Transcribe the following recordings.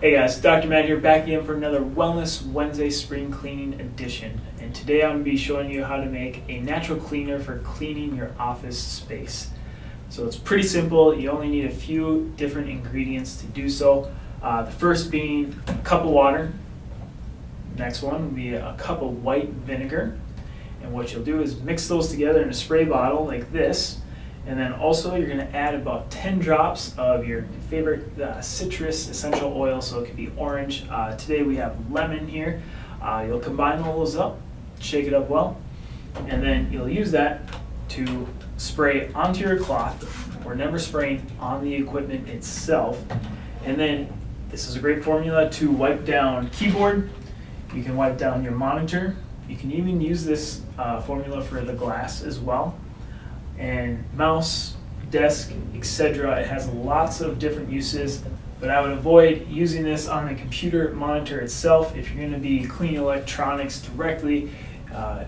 Hey guys, Dr. Matt here, back again for another Wellness Wednesday Spring Cleaning Edition. And today I'm going to be showing you how to make a natural cleaner for cleaning your office space. So it's pretty simple. You only need a few different ingredients to do so. The first being a cup of water. Next one will be a cup of white vinegar. And what you'll do is mix those together in a spray bottle like this. And then also you're going to add about 10 drops of your favorite citrus essential oil, so it could be orange. Today we have lemon here. You'll combine all those up, shake it up well, and then you'll use that to spray onto your cloth. We're never spraying on the equipment itself. And then this is a great formula to wipe down keyboard. You can wipe down your monitor. You can even use this formula for the glass as well. And mouse, desk, etc. It has lots of different uses, but I would avoid using this on the computer monitor itself. If you're going to be cleaning electronics directly, I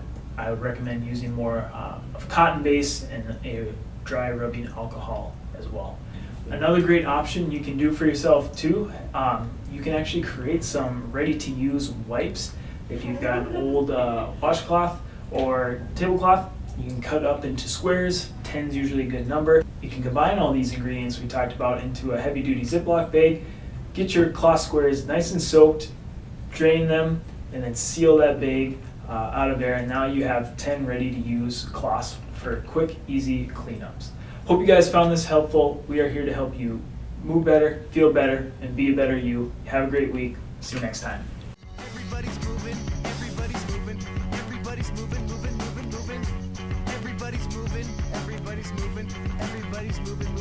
would recommend using more of cotton base and a dry rubbing alcohol as well. Another great option you can do for yourself too, you can actually create some ready-to-use wipes. If you've got an old washcloth or tablecloth, you can cut up into squares. 10 is usually a good number. You can combine all these ingredients we talked about into a heavy-duty Ziploc bag. Get your cloth squares nice and soaked, drain them, and then seal that bag out of there. And now you have 10 ready-to-use cloths for quick, easy cleanups. Hope you guys found this helpful. We are here to help you move better, feel better, and be a better you. Have a great week. See you next time. Everybody's moving, everybody's moving, everybody's moving, moving, moving, moving. Everybody's moving, everybody's moving, everybody's moving.